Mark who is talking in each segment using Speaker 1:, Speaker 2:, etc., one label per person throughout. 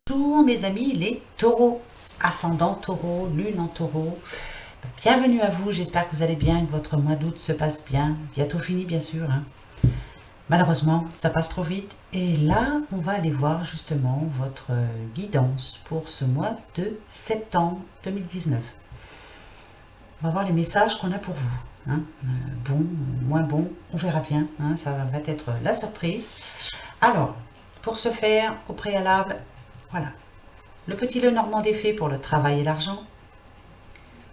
Speaker 1: Bonjour mes amis les taureaux, ascendant taureau, lune en taureau, bienvenue à vous, j'espère que vous allez bien et que votre mois d'août se passe bien, bientôt fini bien sûr, hein. Malheureusement ça passe trop vite et là on va aller voir justement votre guidance pour ce mois de septembre 2019. On va voir les messages qu'on a pour vous, hein. Bon, moins bon, on verra bien, hein, ça va être la surprise. Alors, pour ce faire, au préalable, voilà, le petit Lenormand des fées pour le travail et l'argent,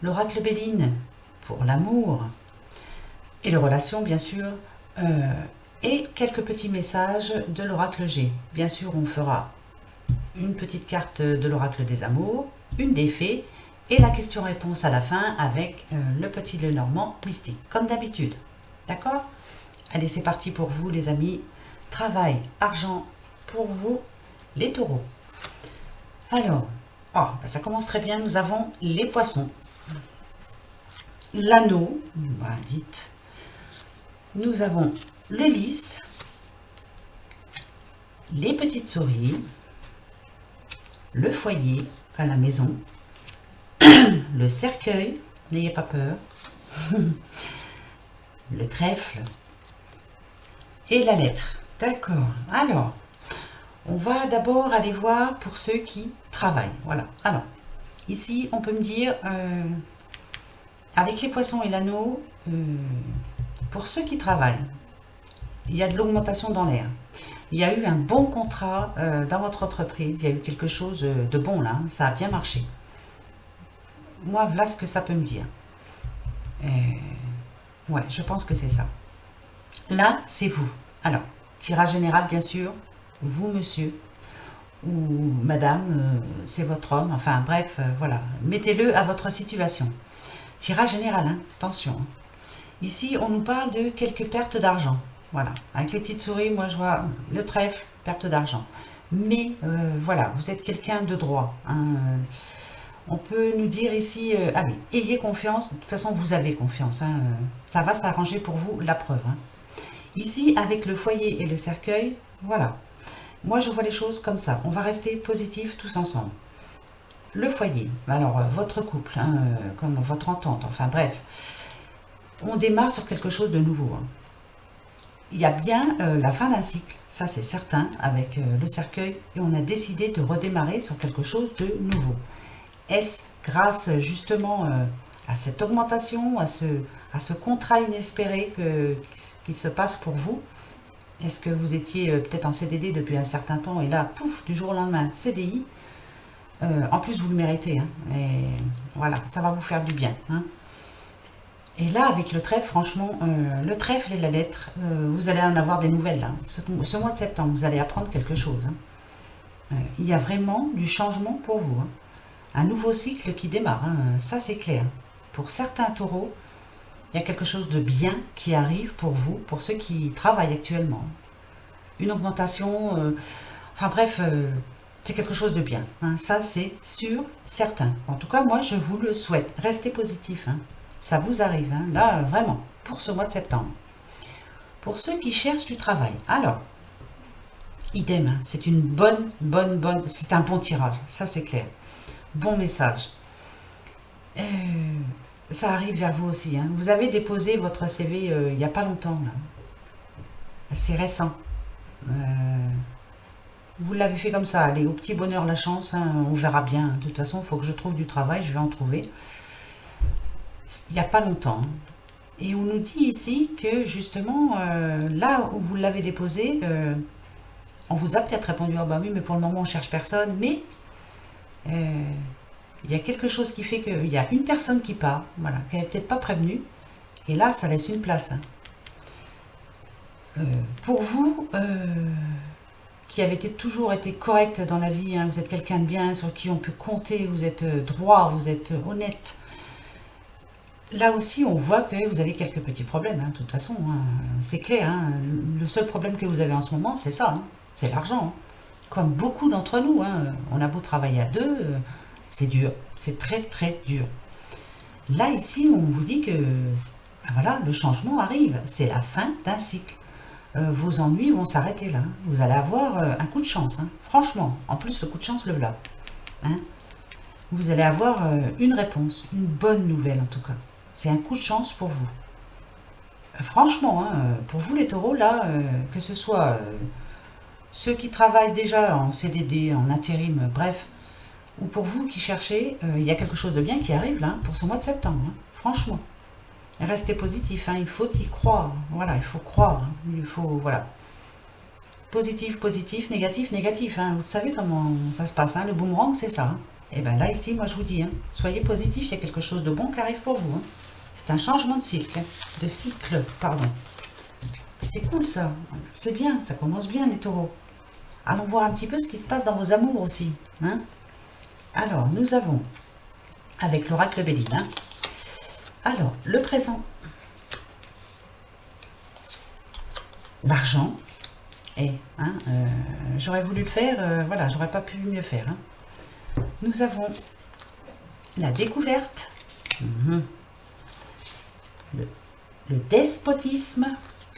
Speaker 1: l'oracle Béline pour l'amour et les relations bien sûr, et quelques petits messages de l'oracle G. Bien sûr, on fera une petite carte de l'oracle des amours, une des fées et la question-réponse à la fin avec le petit Lenormand mystique, comme d'habitude. D'accord? Allez, c'est parti pour vous les amis. Travail, argent pour vous les taureaux. Alors, ça commence très bien. Nous avons les poissons, l'anneau, voilà, dites. Nous avons le lys, les petites souris, le foyer, enfin la maison, le cercueil, n'ayez pas peur, le trèfle et la lettre. D'accord. Alors, on va d'abord aller voir pour ceux qui travaillent. Voilà. Alors, ici, on peut me dire, avec les poissons et l'anneau, pour ceux qui travaillent, il y a de l'augmentation dans l'air. Il y a eu un bon contrat dans votre entreprise. Il y a eu quelque chose de bon là. Ça a bien marché. Moi, voilà ce que ça peut me dire. Ouais, je pense que c'est ça. Là, c'est vous. Alors, tirage général, bien sûr. Vous, monsieur, ou madame, c'est votre homme. Enfin, bref, voilà. Mettez-le à votre situation. Tirage général, hein, attention. Hein. Ici, on nous parle de quelques pertes d'argent. Voilà. Avec les petites souris, moi, je vois le trèfle, perte d'argent. Mais, voilà, vous êtes quelqu'un de droit. Hein. On peut nous dire ici, allez, ayez confiance. De toute façon, vous avez confiance. Hein. Ça va s'arranger pour vous, la preuve. Hein. Ici, avec le foyer et le cercueil, voilà. Moi, je vois les choses comme ça. On va rester positifs tous ensemble. Le foyer, alors votre couple, hein, comme votre entente, enfin bref. On démarre sur quelque chose de nouveau. Hein. Il y a bien la fin d'un cycle, ça c'est certain, avec le cercueil. Et on a décidé de redémarrer sur quelque chose de nouveau. Est-ce grâce justement à cette augmentation, à ce contrat inespéré qui se passe pour vous? Est-ce que vous étiez peut-être en CDD depuis un certain temps et là, pouf, du jour au lendemain, CDI? En plus, vous le méritez. Hein, et voilà, ça va vous faire du bien. Hein. Et là, avec le trèfle, franchement, le trèfle et la lettre, vous allez en avoir des nouvelles. Hein. Ce mois de septembre, vous allez apprendre quelque chose. Hein. Il y a vraiment du changement pour vous. Hein. Un nouveau cycle qui démarre, hein, ça c'est clair. Pour certains taureaux, il y a quelque chose de bien qui arrive pour vous, pour ceux qui travaillent actuellement. Une augmentation, enfin bref, c'est quelque chose de bien. Hein, ça c'est sûr, certain. En tout cas, moi je vous le souhaite. Restez positif, hein, ça vous arrive, hein, là vraiment, pour ce mois de septembre. Pour ceux qui cherchent du travail, alors, idem, hein, c'est une bonne, c'est un bon tirage, ça c'est clair. Bon message. Ça arrive vers vous aussi. Hein. Vous avez déposé votre CV il n'y a pas longtemps. C'est récent. Vous l'avez fait comme ça. Allez, au petit bonheur la chance. Hein, on verra bien. De toute façon, il faut que je trouve du travail. Je vais en trouver. Il n'y a pas longtemps. Et on nous dit ici que justement, là où vous l'avez déposé, on vous a peut-être répondu, ah bah oui, mais pour le moment, on cherche personne. Mais... il y a quelque chose qui fait qu'il y a une personne qui part, voilà, qui n'avait peut-être pas prévenu, et là, ça laisse une place. Pour vous, qui avez toujours été correct dans la vie, hein, vous êtes quelqu'un de bien, sur qui on peut compter, vous êtes droit, vous êtes honnête. Là aussi, on voit que vous avez quelques petits problèmes, hein, de toute façon, hein, c'est clair. Hein, le seul problème que vous avez en ce moment, c'est ça, hein, c'est l'argent. Hein. Comme beaucoup d'entre nous, hein, on a beau travailler à deux, c'est dur, c'est très très dur. Là, ici, on vous dit que voilà, le changement arrive, c'est la fin d'un cycle. vos ennuis vont s'arrêter là. Vous allez avoir un coup de chance, hein. Franchement. En plus, le coup de chance, le voilà. Hein. Vous allez avoir une réponse, une bonne nouvelle en tout cas. C'est un coup de chance pour vous. Franchement, hein, pour vous les taureaux, là, que ce soit ceux qui travaillent déjà en CDD, en intérim, bref, ou pour vous qui cherchez, il y a quelque chose de bien qui arrive là, pour ce mois de septembre. Hein. Franchement. Restez positif, hein, il faut y croire. Voilà, il faut croire. Hein, il faut, voilà. Positif, positif, négatif, négatif. Hein. Vous savez comment ça se passe. Hein, le boomerang, c'est ça. Hein. Et bien là, ici, moi, je vous dis, hein, soyez positif, il y a quelque chose de bon qui arrive pour vous. Hein. C'est un changement de cycle. Hein, de cycle, pardon. C'est cool, ça. C'est bien, ça commence bien, les taureaux. Allons voir un petit peu ce qui se passe dans vos amours aussi. Hein. Alors, nous avons, avec l'oracle Béline, hein, alors, le présent, l'argent, et hein, j'aurais voulu le faire, voilà, j'aurais pas pu mieux faire. Hein. Nous avons la découverte, le despotisme,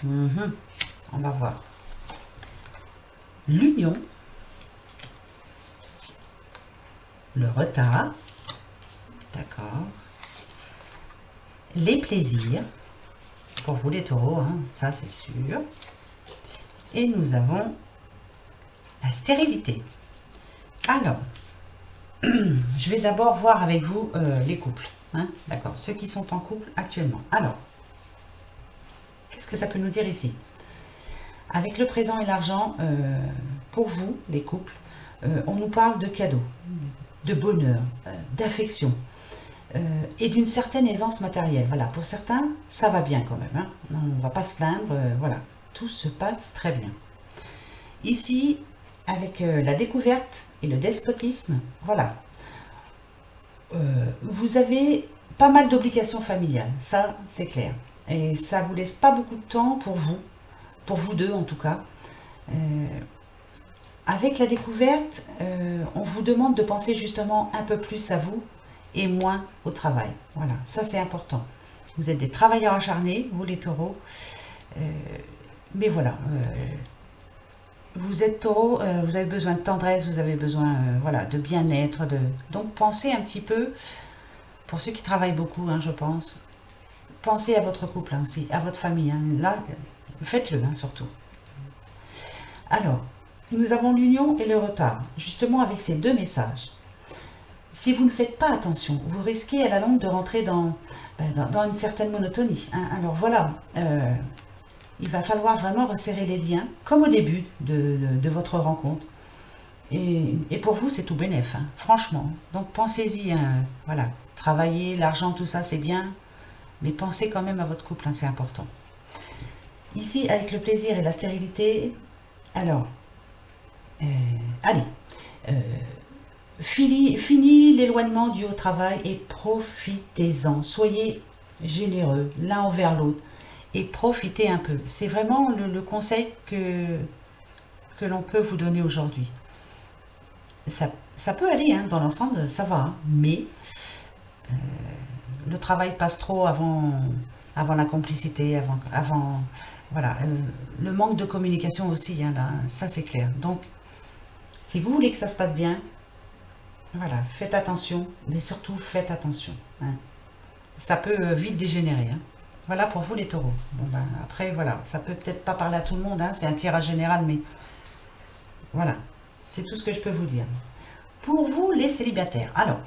Speaker 1: on va voir, l'union, le retard, d'accord, les plaisirs, pour vous les taureaux, hein, ça c'est sûr. Et nous avons la stérilité. Alors, je vais d'abord voir avec vous les couples. Hein, d'accord, ceux qui sont en couple actuellement. Alors, qu'est-ce que ça peut nous dire ici? Avec le présent et l'argent, pour vous, les couples, on nous parle de cadeaux, de bonheur, d'affection. Et d'une certaine aisance matérielle. Voilà, pour certains, ça va bien quand même. Hein. On ne va pas se plaindre. Voilà, tout se passe très bien. Ici, avec la découverte et le despotisme, voilà. Vous avez pas mal d'obligations familiales, ça c'est clair. Et ça vous laisse pas beaucoup de temps pour vous deux en tout cas. Avec la découverte, on vous demande de penser justement un peu plus à vous et moins au travail. Voilà, ça c'est important. Vous êtes des travailleurs acharnés, vous les taureaux. Mais voilà, vous êtes taureau, vous avez besoin de tendresse, vous avez besoin voilà, de bien-être. Donc pensez un petit peu, pour ceux qui travaillent beaucoup, hein, je pense, pensez à votre couple hein, aussi, à votre famille. Hein. Là, faites-le hein, surtout. Alors, nous avons l'union et le retard, justement avec ces deux messages. Si vous ne faites pas attention, vous risquez à la longue de rentrer dans une certaine monotonie. Hein. Alors voilà, il va falloir vraiment resserrer les liens, comme au début de votre rencontre. Et pour vous, c'est tout bénef, hein, franchement. Donc pensez-y, hein, voilà, travailler, l'argent, tout ça, c'est bien, mais pensez quand même à votre couple, hein, c'est important. Ici, avec le plaisir et la stérilité, alors, allez, fini l'éloignement dû au travail et profitez-en. Soyez généreux l'un envers l'autre et profitez un peu. C'est vraiment le conseil que l'on peut vous donner aujourd'hui. Ça peut aller, hein, dans l'ensemble, ça va, hein, mais le travail passe trop avant la complicité, avant voilà, le manque de communication aussi, hein, là, ça c'est clair. Donc, si vous voulez que ça se passe bien, voilà, faites attention, mais surtout faites attention. Hein. Ça peut vite dégénérer. Hein. Voilà pour vous les taureaux. Bon, ben, après, voilà, ça peut peut-être pas parler à tout le monde, hein, c'est un tirage général, mais voilà, c'est tout ce que je peux vous dire. Pour vous les célibataires, alors,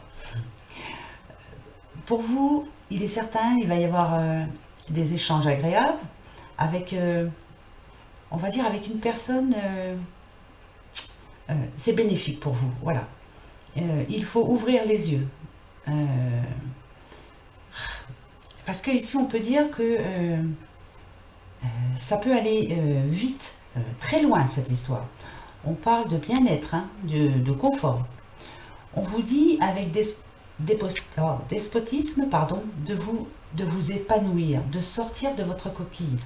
Speaker 1: pour vous, il est certain, il va y avoir des échanges agréables avec, on va dire, avec une personne, c'est bénéfique pour vous, voilà. Il faut ouvrir les yeux. Parce que ici on peut dire que ça peut aller vite, très loin cette histoire. On parle de bien-être, hein, de confort. On vous dit avec despotisme, pardon, de vous épanouir, de sortir de votre coquille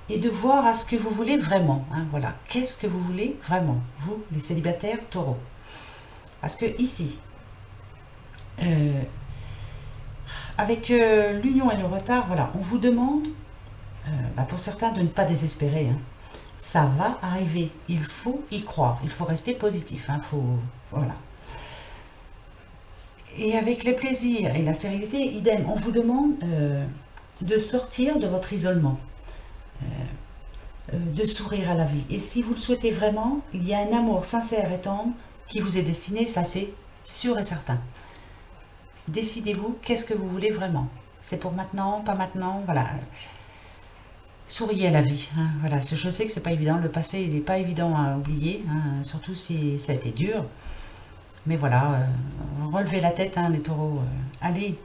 Speaker 1: et de voir à ce que vous voulez vraiment. Hein, voilà, qu'est-ce que vous voulez vraiment, vous, les célibataires taureaux. Parce que ici, avec l'union et le retard, voilà, on vous demande pour certains, de ne pas désespérer. Hein. Ça va arriver, il faut y croire, il faut rester positif. Hein, voilà. Et avec les plaisirs et la stérilité, idem, on vous demande de sortir de votre isolement, de sourire à la vie. Et si vous le souhaitez vraiment, il y a un amour sincère et tendre qui vous est destiné, ça c'est sûr et certain. Décidez-vous, qu'est-ce que vous voulez vraiment? C'est pour maintenant, pas maintenant, voilà. Souriez à la vie, hein, voilà. Je sais que c'est pas évident, le passé il n'est pas évident à oublier, hein, surtout si ça a été dur. Mais voilà, relevez la tête, hein, les taureaux. Allez,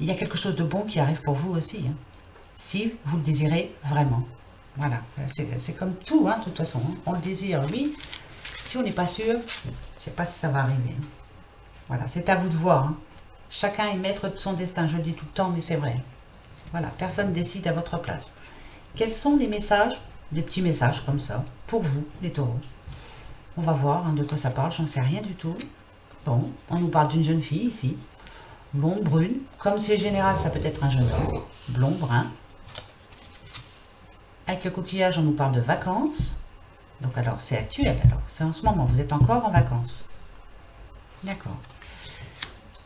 Speaker 1: il y a quelque chose de bon qui arrive pour vous aussi, hein, si vous le désirez vraiment. Voilà, c'est comme tout, hein, de toute façon. Hein. On le désire, oui. Si on n'est pas sûr, je ne sais pas si ça va arriver. Voilà, c'est à vous de voir. Hein. Chacun est maître de son destin, je le dis tout le temps, mais c'est vrai. Voilà, personne décide à votre place. Quels sont les messages, des petits messages comme ça, pour vous, les taureaux? On va voir hein, de quoi ça parle, j'en sais rien du tout. Bon, on nous parle d'une jeune fille ici, blonde, brune. Comme c'est général, ça peut être un jeune homme, blond, brun. Avec le coquillage, on nous parle de vacances. Donc alors, c'est actuel, alors c'est en ce moment, vous êtes encore en vacances. D'accord.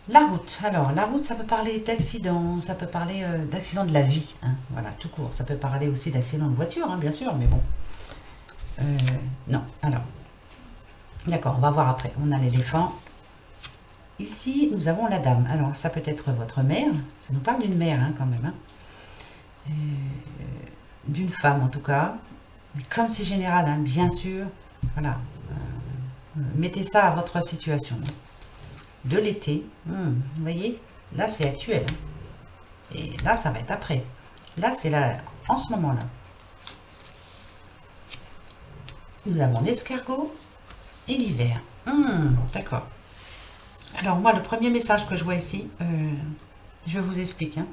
Speaker 1: La route, alors la route, ça peut parler d'accident, ça peut parler d'accident de la vie, hein, voilà, tout court. Ça peut parler aussi d'accident de voiture, hein, bien sûr, mais bon. Non, alors, d'accord, on va voir après. On a l'éléphant. Ici, nous avons la dame. Alors, ça peut être votre mère, ça nous parle d'une mère, hein, quand même. Hein. D'une femme, en tout cas. Comme c'est général, hein, bien sûr, voilà. Mettez ça à votre situation. De l'été, vous voyez, là c'est actuel. Hein. Et là, ça va être après. Là, c'est là, en ce moment-là. Nous avons l'escargot et l'hiver. D'accord. Alors moi, le premier message que je vois ici, je vous explique. Hein.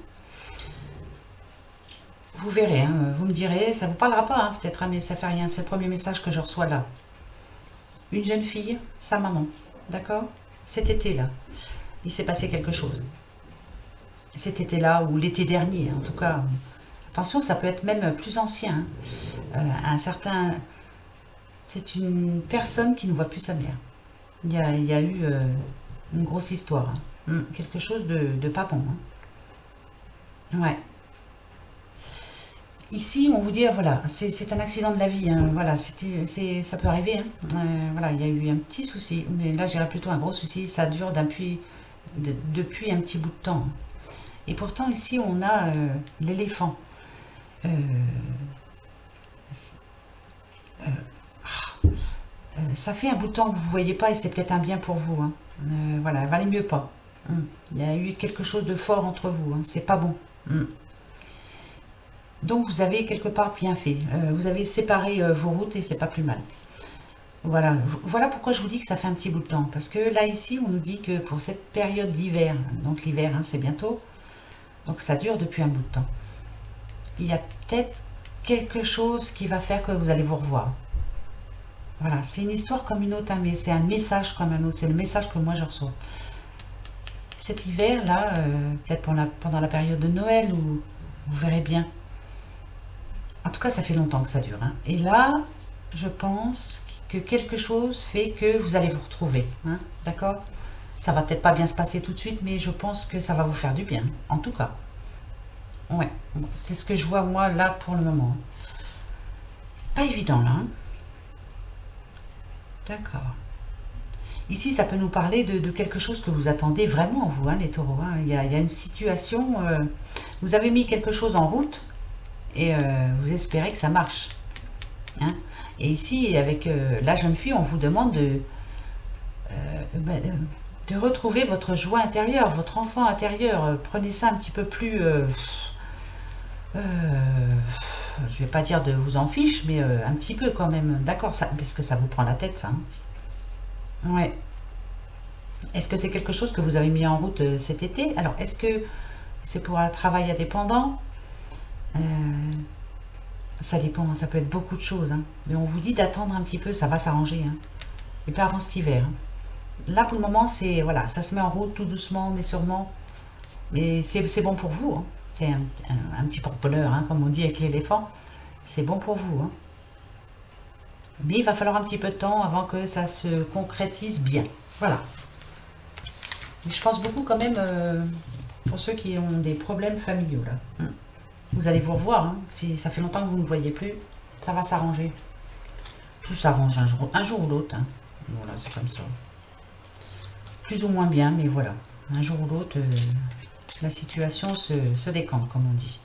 Speaker 1: Vous verrez, hein, vous me direz, ça ne vous parlera pas, hein, peut-être, hein, mais ça fait rien. C'est le premier message que je reçois là. Une jeune fille, sa maman, d'accord? Cet été-là, il s'est passé quelque chose. Cet été-là, ou l'été dernier, en tout cas. Attention, ça peut être même plus ancien. Hein. Un certain... C'est une personne qui ne voit plus sa mère. Il y a eu une grosse histoire. Hein. Quelque chose de pas bon. Hein. Ouais. Ici, on vous dit, voilà, c'est un accident de la vie. Hein. Voilà, ça peut arriver. Hein. Voilà, il y a eu un petit souci. Mais là, j'irais plutôt un gros souci. Ça dure depuis un petit bout de temps. Et pourtant, ici, on a l'éléphant. Ça fait un bout de temps que vous ne voyez pas et c'est peut-être un bien pour vous. Hein. Voilà, valait mieux pas. Il y a eu quelque chose de fort entre vous. Hein. C'est pas bon. Donc vous avez quelque part bien fait. Vous avez séparé vos routes et c'est pas plus mal. Voilà. Voilà pourquoi je vous dis que ça fait un petit bout de temps. Parce que là, ici, on nous dit que pour cette période d'hiver, donc l'hiver, hein, c'est bientôt, donc ça dure depuis un bout de temps. Il y a peut-être quelque chose qui va faire que vous allez vous revoir. Voilà, c'est une histoire comme une autre, hein, mais c'est un message comme un autre. C'est le message que moi je reçois. Cet hiver-là, peut-être pendant la période de Noël, où vous verrez bien. En tout cas, ça fait longtemps que ça dure. Hein. Et là, je pense que quelque chose fait que vous allez vous retrouver. Hein, d'accord? Ça va peut-être pas bien se passer tout de suite, mais je pense que ça va vous faire du bien. En tout cas. Ouais, bon, c'est ce que je vois moi là pour le moment. Pas évident là. Hein. D'accord. Ici, ça peut nous parler de quelque chose que vous attendez vraiment, vous, hein, les taureaux. Hein. Il y a une situation, vous avez mis quelque chose en route et vous espérez que ça marche. Hein. Et ici, avec la jeune fille, on vous demande de retrouver votre joie intérieure, votre enfant intérieur. Prenez ça un petit peu plus... je vais pas dire de vous en fiche, mais un petit peu quand même. D'accord, parce que ça vous prend la tête, ça. Hein. Ouais. Est-ce que c'est quelque chose que vous avez mis en route cet été? Alors, est-ce que c'est pour un travail indépendant? Ça dépend, ça peut être beaucoup de choses. Hein. Mais on vous dit d'attendre un petit peu, ça va s'arranger. Hein. Et pas avant cet hiver. Hein. Là, pour le moment, c'est voilà, ça se met en route tout doucement, mais sûrement. Mais c'est bon pour vous, hein. C'est un petit porte-bonheur, hein, comme on dit avec l'éléphant. C'est bon pour vous, hein. Mais il va falloir un petit peu de temps avant que ça se concrétise bien. Voilà. Mais je pense beaucoup quand même pour ceux qui ont des problèmes familiaux, là. Vous allez vous revoir, hein. Si ça fait longtemps que vous ne vous voyez plus, ça va s'arranger. Tout s'arrange un jour ou l'autre, hein. Voilà, c'est comme ça. Plus ou moins bien, mais voilà. Un jour ou l'autre, la situation se décante, comme on dit.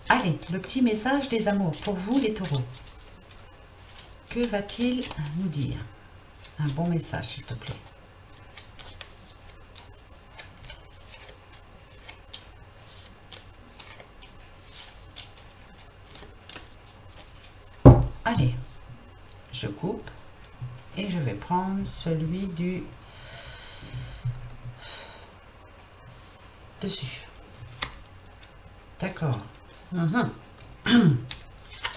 Speaker 1: Allez, le petit message des amours pour vous, les taureaux. Que va-t-il nous dire? Un bon message, s'il te plaît. Allez, je coupe et je vais prendre celui du dessus. D'accord.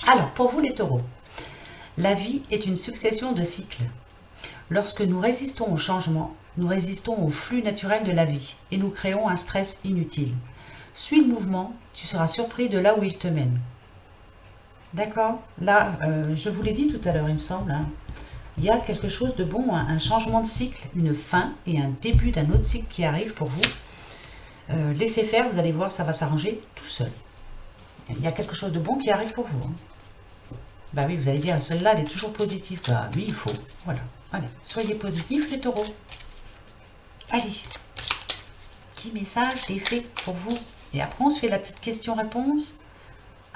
Speaker 1: Alors, pour vous les taureaux, la vie est une succession de cycles. Lorsque nous résistons au changement, nous résistons au flux naturel de la vie et nous créons un stress inutile. Suis le mouvement, tu seras surpris de là où il te mène. D'accord? Là, je vous l'ai dit tout à l'heure, il me semble, hein, il y a quelque chose de bon, un changement de cycle, une fin et un début d'un autre cycle qui arrive pour vous. Laissez faire, vous allez voir, ça va s'arranger tout seul. Il y a quelque chose de bon qui arrive pour vous, hein. Bah oui, vous allez dire, celle-là, elle est toujours positive. Bah oui, il faut. Voilà. Allez, soyez positifs, les taureaux. Allez. Petit message des fées pour vous. Et après, on se fait la petite question-réponse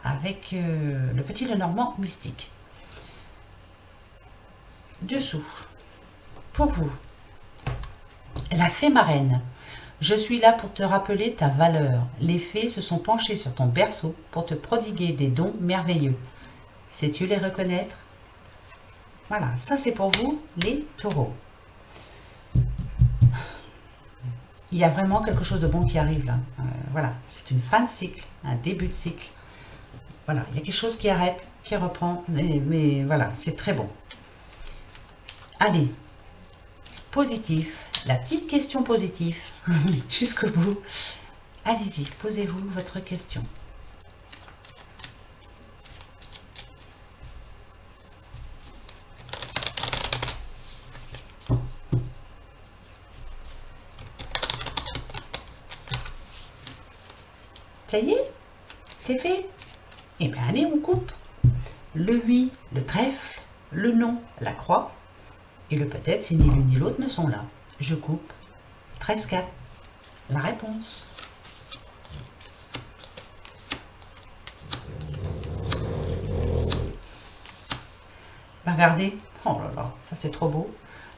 Speaker 1: avec le petit Lenormand mystique. Dessous. Pour vous. La fée marraine. Je suis là pour te rappeler ta valeur. Les fées se sont penchées sur ton berceau pour te prodiguer des dons merveilleux. Sais-tu les reconnaître? Voilà, ça c'est pour vous, les taureaux. Il y a vraiment quelque chose de bon qui arrive là. Voilà, c'est une fin de cycle, un début de cycle. Voilà, il y a quelque chose qui arrête, qui reprend, mais voilà, c'est très bon. Allez, positif, la petite question positive, jusqu'au bout. Allez-y, posez-vous votre question. Ça y est? C'est fait? Eh bien, allez, on coupe. Le oui, le trèfle, le non, la croix, et le peut-être si ni l'une ni l'autre ne sont là. Je coupe. 13-4. La réponse. Regardez. Oh là là, ça c'est trop beau.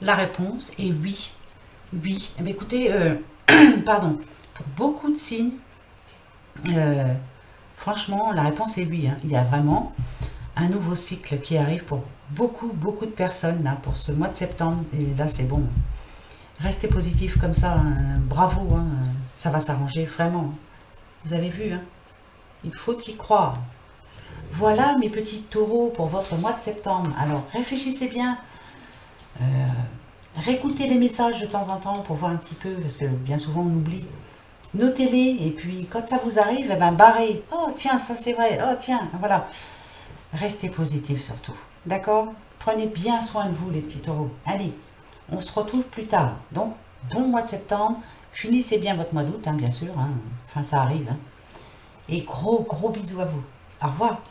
Speaker 1: La réponse est oui. Oui. Eh bien, écoutez, pardon, pour beaucoup de signes, franchement, la réponse est oui, hein. Il y a vraiment un nouveau cycle qui arrive pour beaucoup de personnes là, pour ce mois de septembre. Et là, c'est bon. Restez positif comme ça. Hein. Bravo. Hein. Ça va s'arranger vraiment. Vous avez vu, hein. Il faut y croire. Voilà mes petits taureaux pour votre mois de septembre. Alors, réfléchissez bien. Réécoutez les messages de temps en temps pour voir un petit peu, parce que bien souvent on oublie. Notez-les, et puis quand ça vous arrive, eh ben barrez. Oh tiens, ça c'est vrai. Oh tiens, voilà. Restez positif surtout. D'accord? Prenez bien soin de vous les petits taureaux. Allez, on se retrouve plus tard. Donc, bon mois de septembre. Finissez bien votre mois d'août, hein, bien sûr. Hein. Enfin, ça arrive. Hein. Et gros bisous à vous. Au revoir.